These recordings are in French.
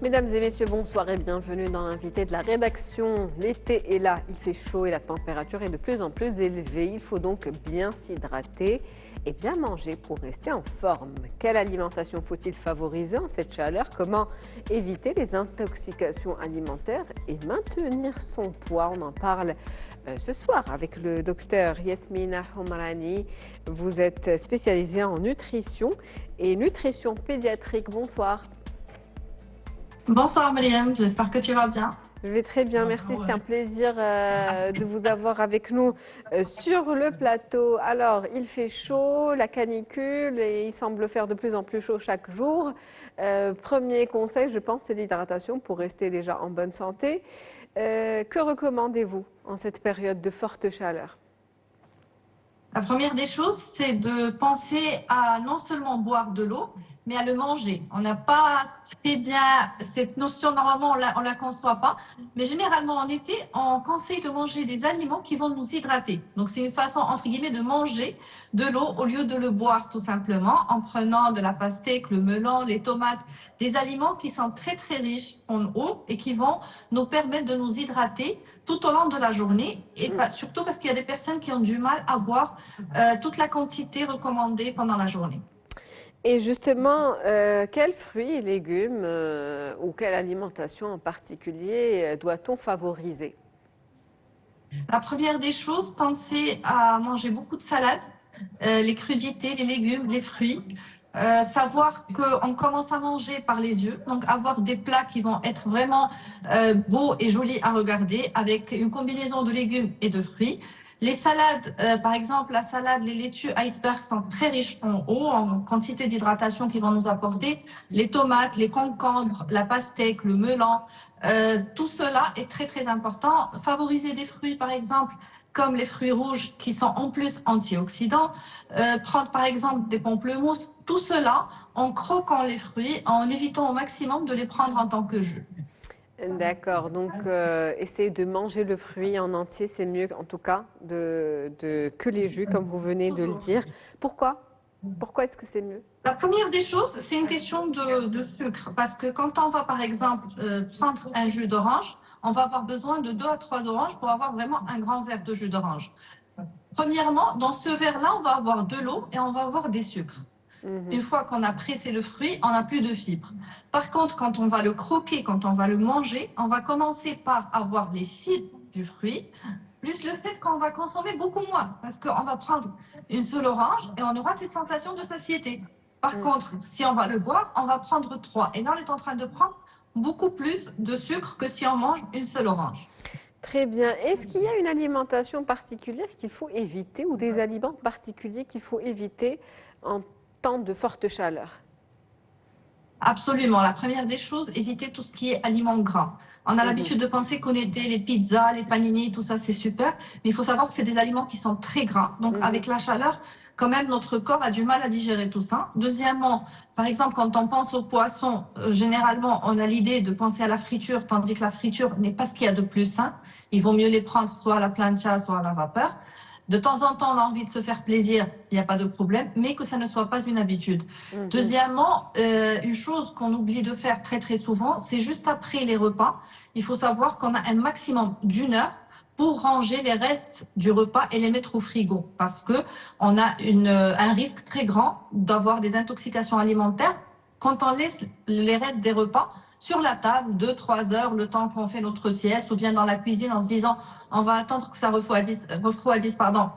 Mesdames et messieurs, bonsoir et bienvenue dans l'invité de la rédaction. L'été est là, il fait chaud et la température est de plus en plus élevée. Il faut donc bien s'hydrater et bien manger pour rester en forme. Quelle alimentation faut-il favoriser en cette chaleur? Comment éviter les intoxications alimentaires et maintenir son poids? On en parle ce soir avec le docteur Yasmina Homarani. Vous êtes spécialisée en nutrition et nutrition pédiatrique. Bonsoir. Bonsoir Mariam, j'espère que tu vas bien. Je vais très bien, merci. C'était un plaisir de vous avoir avec nous sur le plateau. Alors, il fait chaud, la canicule, et il semble faire de plus en plus chaud chaque jour. Premier conseil, je pense, c'est l'hydratation pour rester déjà en bonne santé. Que recommandez-vous en cette période de forte chaleur? La première des choses, c'est de penser à non seulement boire de l'eau, mais à le manger. On n'a pas très bien cette notion, normalement on la conçoit pas, mais généralement en été, on conseille de manger des aliments qui vont nous hydrater. Donc c'est une façon, entre guillemets, de manger de l'eau au lieu de le boire tout simplement, en prenant de la pastèque, le melon, les tomates, des aliments qui sont très très riches en eau et qui vont nous permettre de nous hydrater tout au long de la journée, et surtout parce qu'il y a des personnes qui ont du mal à boire toute la quantité recommandée pendant la journée. Et justement, quels fruits et légumes ou quelle alimentation en particulier doit-on favoriser? La première des choses, pensez à manger beaucoup de salades, les crudités, les légumes, les fruits. Savoir qu'on commence à manger par les yeux, donc avoir des plats qui vont être vraiment beaux et jolis à regarder avec une combinaison de légumes et de fruits. Les salades, par exemple, la salade, les laitues iceberg sont très riches en eau, en quantité d'hydratation qu'ils vont nous apporter. Les tomates, les concombres, la pastèque, le melon, tout cela est très très important. Favoriser des fruits, par exemple, comme les fruits rouges qui sont en plus antioxydants. Prendre par exemple des pamplemousses, tout cela en croquant les fruits, en évitant au maximum de les prendre en tant que jus. D'accord, donc essayer de manger le fruit en entier, c'est mieux en tout cas que les jus, comme vous venez de le dire. Pourquoi? Pourquoi est-ce que c'est mieux? La première des choses, c'est une question de sucre, parce que quand on va par exemple prendre un jus d'orange, on va avoir besoin de 2 à 3 oranges pour avoir vraiment un grand verre de jus d'orange. Premièrement, dans ce verre-là, on va avoir de l'eau et on va avoir des sucres. Une fois qu'on a pressé le fruit, on n'a plus de fibres. Par contre, quand on va le croquer, quand on va le manger, on va commencer par avoir les fibres du fruit, plus le fait qu'on va consommer beaucoup moins, parce qu'on va prendre une seule orange et on aura cette sensation de satiété. Par contre, si on va le boire, on va prendre 3. Et là, on est en train de prendre beaucoup plus de sucre que si on mange une seule orange. Très bien. Est-ce qu'il y a une alimentation particulière qu'il faut éviter ou des aliments particuliers qu'il faut éviter en temps de forte chaleur? Absolument. La première des choses, éviter tout ce qui est aliments gras. On a l'habitude de penser qu'on était les pizzas, les panini, tout ça, c'est super. Mais il faut savoir que c'est des aliments qui sont très gras. Donc, avec la chaleur, quand même, notre corps a du mal à digérer tout ça. Deuxièmement, par exemple, quand on pense aux poissons, généralement, on a l'idée de penser à la friture, tandis que la friture n'est pas ce qu'il y a de plus sain. Il vaut mieux les prendre soit à la plancha, soit à la vapeur. De temps en temps, on a envie de se faire plaisir, il n'y a pas de problème, mais que ça ne soit pas une habitude. Deuxièmement, une chose qu'on oublie de faire très très souvent, c'est juste après les repas, il faut savoir qu'on a un maximum d'1 heure pour ranger les restes du repas et les mettre au frigo, parce que on a un risque très grand d'avoir des intoxications alimentaires quand on laisse les restes des repas sur la table 2-3 heures, le temps qu'on fait notre sieste, ou bien dans la cuisine en se disant on va attendre que ça refroidisse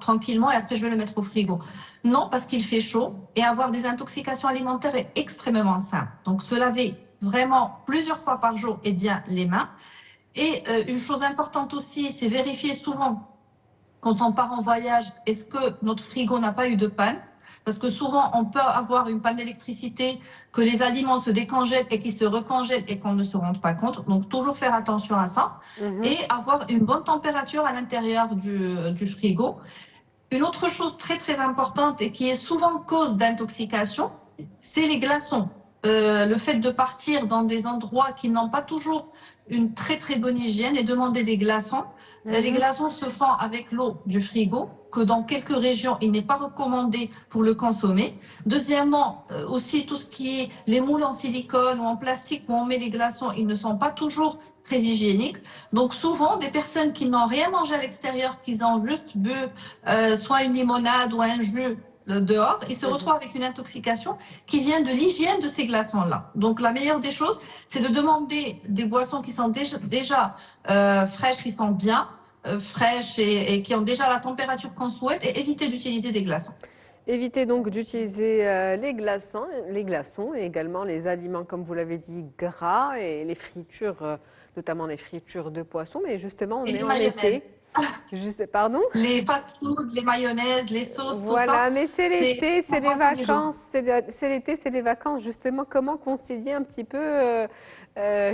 tranquillement et après je vais le mettre au frigo. Non, parce qu'il fait chaud et avoir des intoxications alimentaires est extrêmement simple. Donc se laver vraiment plusieurs fois par jour et bien les mains. Et une chose importante aussi, c'est vérifier souvent quand on part en voyage, est-ce que notre frigo n'a pas eu de panne? Parce que souvent, on peut avoir une panne d'électricité, que les aliments se décongèlent et qu'ils se recongèlent et qu'on ne se rende pas compte. Donc, toujours faire attention à ça et avoir une bonne température à l'intérieur du frigo. Une autre chose très, très importante et qui est souvent cause d'intoxication, c'est les glaçons. Le fait de partir dans des endroits qui n'ont pas toujours une très très bonne hygiène et demander des glaçons. Les Mhm. glaçons se font avec l'eau du frigo, que dans quelques régions, il n'est pas recommandé pour le consommer. Deuxièmement, aussi tout ce qui est les moules en silicone ou en plastique où on met les glaçons, ils ne sont pas toujours très hygiéniques. Donc souvent, des personnes qui n'ont rien mangé à l'extérieur, qui ont juste bu soit une limonade ou un jus dehors, ils se Mhm. retrouvent avec une intoxication qui vient de l'hygiène de ces glaçons-là. Donc la meilleure des choses, c'est de demander des boissons qui sont déjà fraîches, qui sont bien fraîches et qui ont déjà la température qu'on souhaite et éviter d'utiliser des glaçons. Évitez donc d'utiliser les glaçons et également les aliments, comme vous l'avez dit, gras et les fritures, notamment les fritures de poisson. Mais justement, on Et est les en mayonnaises. été. Pardon? Les fast-foods, les mayonnaises, les sauces, tout ça, Voilà, mais c'est c'est l'été, c'est les pas tous les jours. vacances, c'est l'été, c'est les vacances. Justement, comment concilier un petit peu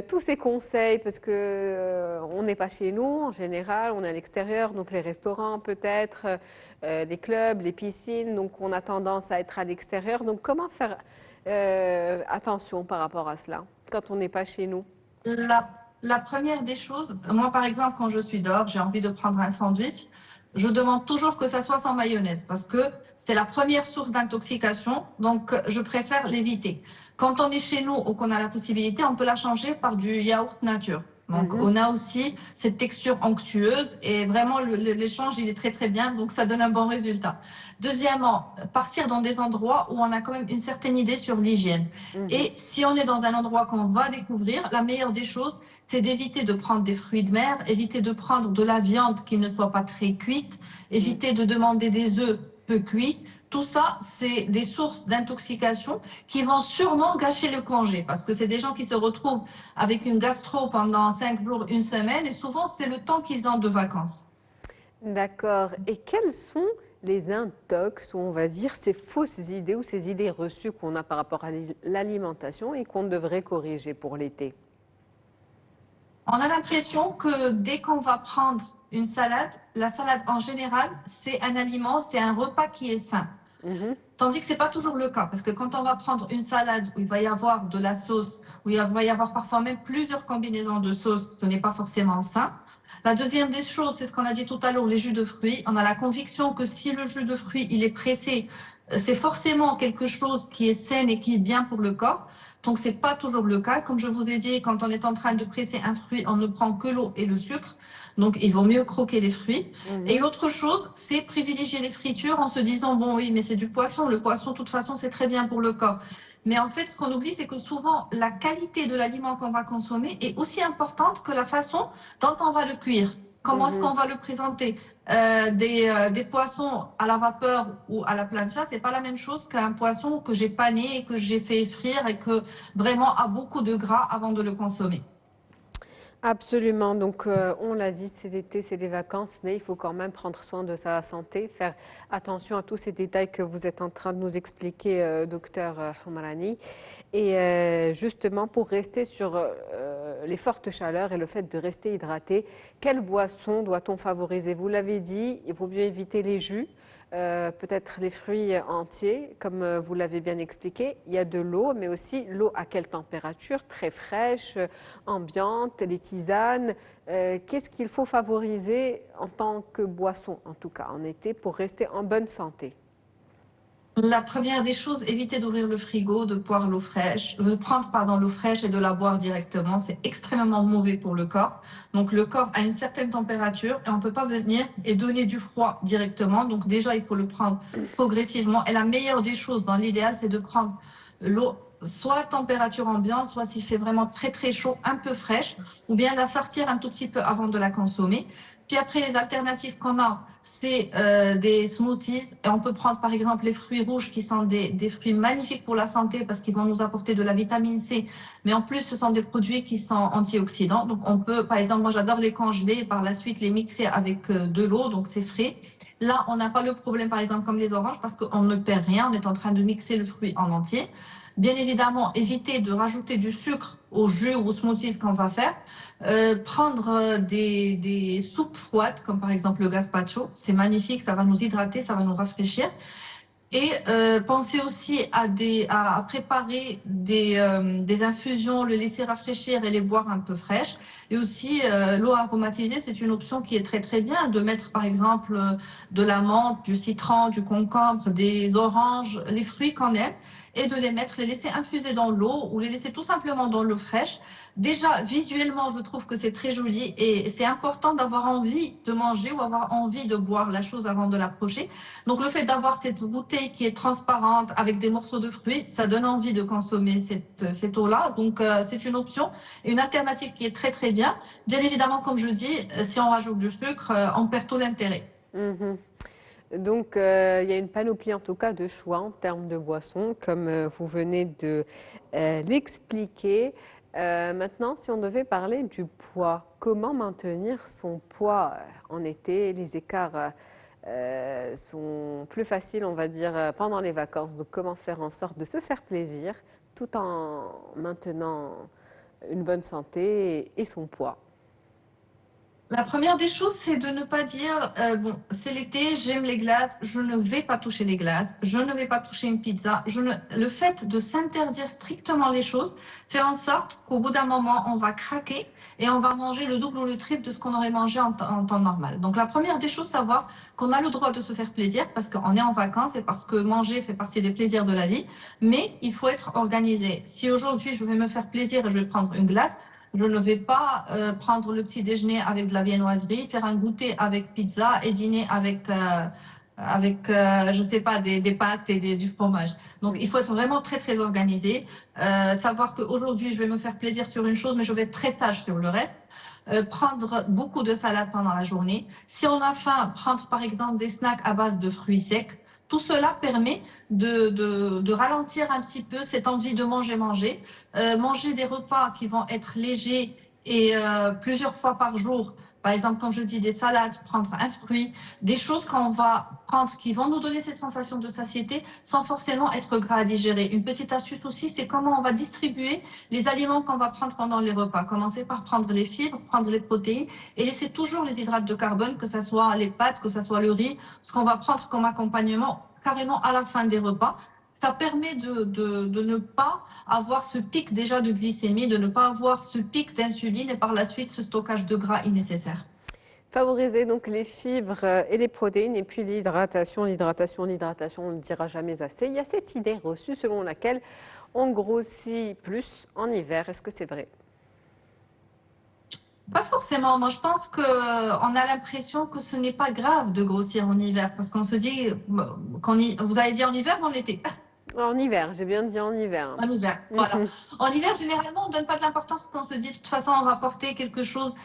tous ces conseils? Parce que on n'est pas chez nous en général, on est à l'extérieur, donc les restaurants peut-être, les clubs, les piscines, donc on a tendance à être à l'extérieur. Donc comment faire attention par rapport à cela quand on n'est pas chez nous? La première des choses, moi par exemple, quand je suis dehors, j'ai envie de prendre un sandwich, je demande toujours que ça soit sans mayonnaise parce que c'est la première source d'intoxication, donc je préfère l'éviter. Quand on est chez nous ou qu'on a la possibilité, on peut la changer par du yaourt nature. Donc Mhm. on a aussi cette texture onctueuse et vraiment l'échange il est très très bien, donc ça donne un bon résultat. Deuxièmement, partir dans des endroits où on a quand même une certaine idée sur l'hygiène. Mhm. Et si on est dans un endroit qu'on va découvrir, la meilleure des choses, c'est d'éviter de prendre des fruits de mer, éviter de prendre de la viande qui ne soit pas très cuite, Mhm. éviter de demander des œufs peu cuits. Tout ça, c'est des sources d'intoxication qui vont sûrement gâcher le congé parce que c'est des gens qui se retrouvent avec une gastro pendant 5 jours, une semaine et souvent c'est le temps qu'ils ont de vacances. D'accord. Et quels sont les intox, ou on va dire ces fausses idées ou ces idées reçues qu'on a par rapport à l'alimentation et qu'on devrait corriger pour l'été? On a l'impression que dès qu'on va prendre une salade, la salade en général, c'est un aliment, c'est un repas qui est sain. Mhm. Tandis que ce n'est pas toujours le cas, parce que quand on va prendre une salade où il va y avoir de la sauce, où il va y avoir parfois même plusieurs combinaisons de sauces, ce n'est pas forcément sain. La deuxième des choses, c'est ce qu'on a dit tout à l'heure, les jus de fruits. On a la conviction que si le jus de fruits, il est pressé, c'est forcément quelque chose qui est sain et qui est bien pour le corps. Donc, c'est pas toujours le cas. Comme je vous ai dit, quand on est en train de presser un fruit, on ne prend que l'eau et le sucre. Donc, il vaut mieux croquer les fruits. Et Mhm. l'autre chose, c'est privilégier les fritures en se disant, bon, oui, mais c'est du poisson. Le poisson, de toute façon, c'est très bien pour le corps. Mais en fait, ce qu'on oublie, c'est que souvent, la qualité de l'aliment qu'on va consommer est aussi importante que la façon dont on va le cuire. Comment est-ce qu'on Mhm. va le présenter? Des poissons à la vapeur ou à la plancha, c'est pas la même chose qu'un poisson que j'ai pané et que j'ai fait frire et que vraiment a beaucoup de gras avant de le consommer. Absolument. Donc, on l'a dit, c'est l'été, c'est les vacances, mais il faut quand même prendre soin de sa santé, faire attention à tous ces détails que vous êtes en train de nous expliquer, docteur Homarani. Et justement, pour rester sur les fortes chaleurs et le fait de rester hydraté, quelle boisson doit-on favoriser? Vous l'avez dit, il vaut mieux éviter les jus, peut-être les fruits entiers, comme vous l'avez bien expliqué. Il y a de l'eau, mais aussi l'eau à quelle température? Très fraîche, ambiante, les tisanes. Qu'est-ce qu'il faut favoriser en tant que boisson, en tout cas en été, pour rester en bonne santé? La première des choses, éviter d'ouvrir le frigo, de boire l'eau fraîche, de prendre pardon, l'eau fraîche et de la boire directement. C'est extrêmement mauvais pour le corps. Donc le corps a une certaine température et on ne peut pas venir et donner du froid directement. Donc déjà, il faut le prendre progressivement. Et la meilleure des choses, dans l'idéal, c'est de prendre l'eau soit à température ambiante, soit s'il fait vraiment très très chaud, un peu fraîche, ou bien la sortir un tout petit peu avant de la consommer. Puis après, les alternatives qu'on a, c'est des smoothies. Et on peut prendre par exemple les fruits rouges qui sont des fruits magnifiques pour la santé parce qu'ils vont nous apporter de la vitamine C. Mais en plus, ce sont des produits qui sont antioxydants. Donc on peut, par exemple, moi j'adore les congeler et par la suite les mixer avec de l'eau, donc c'est frais. Là, on n'a pas le problème, par exemple, comme les oranges, parce qu'on ne perd rien. On est en train de mixer le fruit en entier. Bien évidemment, éviter de rajouter du sucre au jus ou aux smoothies qu'on va faire. Prendre des soupes froides, comme par exemple le gazpacho. C'est magnifique, ça va nous hydrater, ça va nous rafraîchir. Et pensez aussi à préparer des infusions, le laisser rafraîchir et les boire un peu fraîches. Et aussi, l'eau aromatisée, c'est une option qui est très très bien, de mettre par exemple de la menthe, du citron, du concombre, des oranges, les fruits qu'on aime, et de les mettre, les laisser infuser dans l'eau ou les laisser tout simplement dans l'eau fraîche. Déjà, visuellement, je trouve que c'est très joli et c'est important d'avoir envie de manger ou avoir envie de boire la chose avant de l'approcher. Donc le fait d'avoir cette bouteille qui est transparente avec des morceaux de fruits, ça donne envie de consommer cette eau-là. Donc c'est une option, une alternative qui est très très bien. Bien évidemment, comme je dis, si on rajoute du sucre, on perd tout l'intérêt. Mhm. Donc, il y a une panoplie en tout cas de choix en termes de boissons, comme vous venez de l'expliquer. Maintenant, si on devait parler du poids, comment maintenir son poids en été? Les écarts sont plus faciles, on va dire, pendant les vacances. Donc, comment faire en sorte de se faire plaisir tout en maintenant une bonne santé et son poids? La première des choses, c'est de ne pas dire bon, c'est l'été, j'aime les glaces, je ne vais pas toucher les glaces, je ne vais pas toucher une pizza. Le fait de s'interdire strictement les choses fait en sorte qu'au bout d'un moment, on va craquer et on va manger le double ou le triple de ce qu'on aurait mangé en temps normal. Donc la première des choses, savoir qu'on a le droit de se faire plaisir parce qu'on est en vacances et parce que manger fait partie des plaisirs de la vie, mais il faut être organisé. Si aujourd'hui je vais me faire plaisir et je vais prendre une glace, je ne vais pas prendre le petit déjeuner avec de la viennoiserie, faire un goûter avec pizza et dîner avec je sais pas, des pâtes et du fromage. Donc, il faut être vraiment très, très organisé. Savoir qu'aujourd'hui, je vais me faire plaisir sur une chose, mais je vais être très sage sur le reste. Prendre beaucoup de salade pendant la journée. Si on a faim, prendre par exemple des snacks à base de fruits secs. Tout cela permet de ralentir un petit peu cette envie de manger. Manger des repas qui vont être légers et plusieurs fois par jour. Par exemple, quand je dis des salades, prendre un fruit, des choses qu'on va prendre qui vont nous donner cette sensation de satiété sans forcément être gras à digérer. Une petite astuce aussi, c'est comment on va distribuer les aliments qu'on va prendre pendant les repas. Commencer par prendre les fibres, prendre les protéines et laisser toujours les hydrates de carbone, que ce soit les pâtes, que ce soit le riz, ce qu'on va prendre comme accompagnement carrément à la fin des repas. Ça permet de ne pas avoir ce pic déjà de glycémie, de ne pas avoir ce pic d'insuline et par la suite ce stockage de gras innécessaire. Favoriser donc les fibres et les protéines et puis l'hydratation, on ne le dira jamais assez. Il y a cette idée reçue selon laquelle on grossit plus en hiver. Est-ce que c'est vrai? Pas forcément. Moi, je pense qu'on a l'impression que ce n'est pas grave de grossir en hiver parce qu'on se dit, vous avez dit en hiver ou en été? En hiver, j'ai bien dit en hiver. En hiver, voilà. En hiver, généralement, on ne donne pas de l'importance parce qu'on se dit, de toute façon, on va porter quelque chose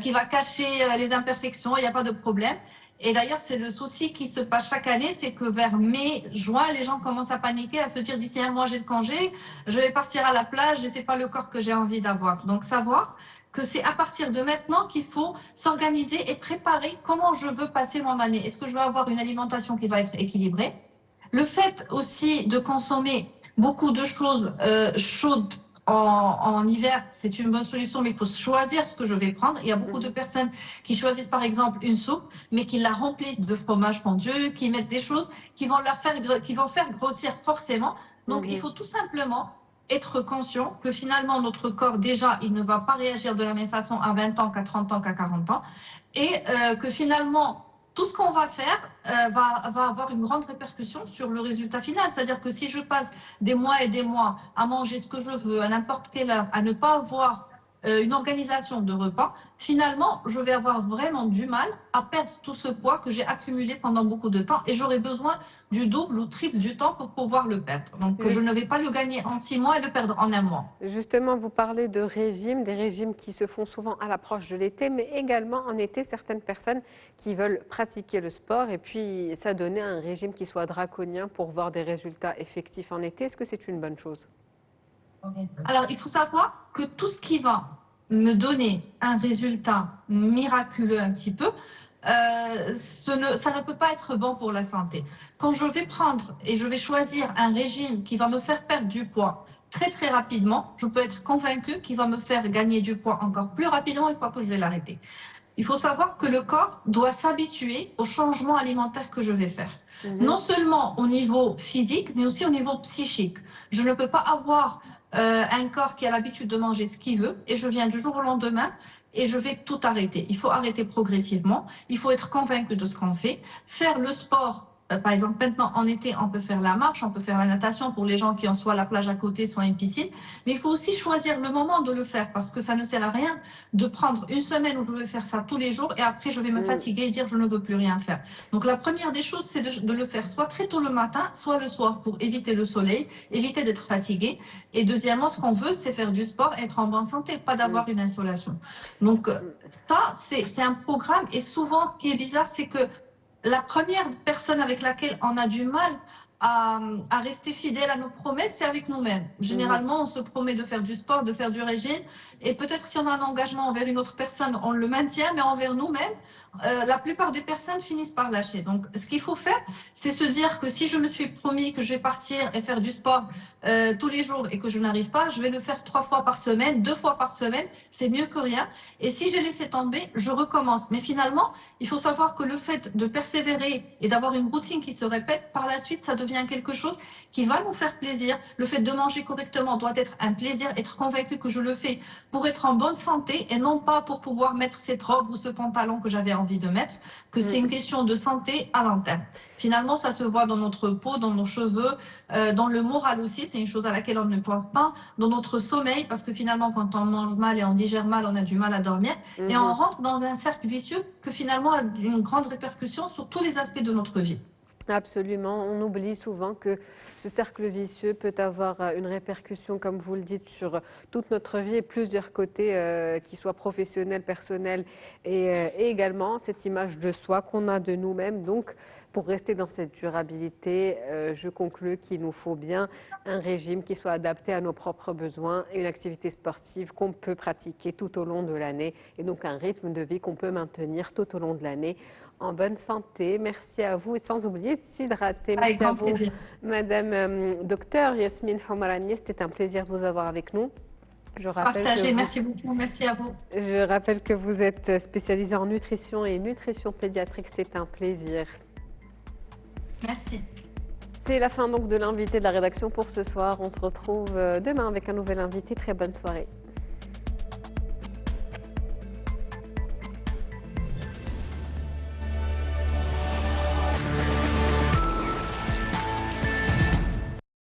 qui va cacher les imperfections, il n'y a pas de problème. Et d'ailleurs, c'est le souci qui se passe chaque année, c'est que vers mai, juin, les gens commencent à paniquer, à se dire d'ici un mois, j'ai le congé, je vais partir à la plage et c'est pas le corps que j'ai envie d'avoir. Donc, savoir que c'est à partir de maintenant qu'il faut s'organiser et préparer comment je veux passer mon année. Est-ce que je veux avoir une alimentation qui va être équilibrée? Le fait aussi de consommer beaucoup de choses chaudes en hiver, c'est une bonne solution, mais il faut choisir ce que je vais prendre. Il y a beaucoup de personnes qui choisissent par exemple une soupe, mais qui la remplissent de fromage fondu, qui mettent des choses qui vont faire grossir forcément. Donc il faut tout simplement être conscient que finalement notre corps déjà il ne va pas réagir de la même façon à 20 ans qu'à 30 ans qu'à 40 ans et que finalement tout ce qu'on va faire va avoir une grande répercussion sur le résultat final. C'est-à-dire que si je passe des mois et des mois à manger ce que je veux, à n'importe quelle heure, à ne pas avoir une organisation de repas, finalement, je vais avoir vraiment du mal à perdre tout ce poids que j'ai accumulé pendant beaucoup de temps et j'aurai besoin du double ou triple du temps pour pouvoir le perdre. Donc, je ne vais pas le gagner en 6 mois et le perdre en un mois. Justement, vous parlez de régimes, des régimes qui se font souvent à l'approche de l'été, mais également en été, certaines personnes qui veulent pratiquer le sport et puis s'adonner à un régime qui soit draconien pour voir des résultats effectifs en été. Est-ce que c'est une bonne chose? Alors, il faut savoir que tout ce qui va me donner un résultat miraculeux un petit peu, ça ne peut pas être bon pour la santé. Quand je vais prendre et je vais choisir un régime qui va me faire perdre du poids très très rapidement, je peux être convaincue qu'il va me faire gagner du poids encore plus rapidement une fois que je vais l'arrêter. Il faut savoir que le corps doit s'habituer au changement alimentaire que je vais faire. Mhm. Non seulement au niveau physique, mais aussi au niveau psychique. Je ne peux pas avoir un corps qui a l'habitude de manger ce qu'il veut et je viens du jour au lendemain et je vais tout arrêter. Il faut arrêter progressivement. Il faut être convaincu de ce qu'on fait. Faire le sport. Par exemple, maintenant, en été, on peut faire la marche, on peut faire la natation pour les gens qui ont soit la plage à côté, soit une piscine. Mais il faut aussi choisir le moment de le faire parce que ça ne sert à rien de prendre une semaine où je vais faire ça tous les jours et après je vais me Mm. fatiguer et dire je ne veux plus rien faire. Donc la première des choses, c'est de le faire soit très tôt le matin, soit le soir pour éviter le soleil, éviter d'être fatigué. Et deuxièmement, ce qu'on veut, c'est faire du sport, être en bonne santé, pas Mm. d'avoir une insolation. Donc Mm. ça, c'est un programme et souvent ce qui est bizarre, c'est que la première personne avec laquelle on a du mal à rester fidèle à nos promesses, c'est avec nous-mêmes. Mhm. Généralement, on se promet de faire du sport, de faire du régime, et peut-être si on a un engagement envers une autre personne, on le maintient, mais envers nous-mêmes, la plupart des personnes finissent par lâcher. Donc, ce qu'il faut faire, c'est se dire que si je me suis promis que je vais partir et faire du sport tous les jours et que je n'arrive pas, je vais le faire 3 fois par semaine, 2 fois par semaine, c'est mieux que rien. Et si j'ai laissé tomber, je recommence. Mais finalement, il faut savoir que le fait de persévérer et d'avoir une routine qui se répète, par la suite, ça devient quelque chose qui va nous faire plaisir. Le fait de manger correctement doit être un plaisir, être convaincu que je le fais pour être en bonne santé et non pas pour pouvoir mettre cette robe ou ce pantalon que j'avais envie de mettre, que c'est une Mm. question de santé à long terme. Finalement, ça se voit dans notre peau, dans nos cheveux, dans le moral aussi, c'est une chose à laquelle on ne pense pas, dans notre sommeil, parce que finalement, quand on mange mal et on digère mal, on a du mal à dormir. Et on Mhm. rentre dans un cercle vicieux que finalement a une grande répercussion sur tous les aspects de notre vie. Absolument. On oublie souvent que ce cercle vicieux peut avoir une répercussion, comme vous le dites, sur toute notre vie et plusieurs côtés, qu'ils soient professionnels, personnels et également cette image de soi qu'on a de nous-mêmes. Donc, pour rester dans cette durabilité, je conclus qu'il nous faut bien un régime qui soit adapté à nos propres besoins et une activité sportive qu'on peut pratiquer tout au long de l'année et donc un rythme de vie qu'on peut maintenir tout au long de l'année en bonne santé. Merci à vous et sans oublier de s'hydrater. Avec Merci à grand vous, plaisir. Madame Docteur Yasmine Homarani. C'était un plaisir de vous avoir avec nous. Je rappelle que Partagez. vous, Merci beaucoup. Merci à vous. je rappelle que vous êtes spécialisée en nutrition et nutrition pédiatrique. C'est un plaisir. Merci. C'est la fin donc de l'invité de la rédaction pour ce soir. On se retrouve demain avec un nouvel invité. Très bonne soirée.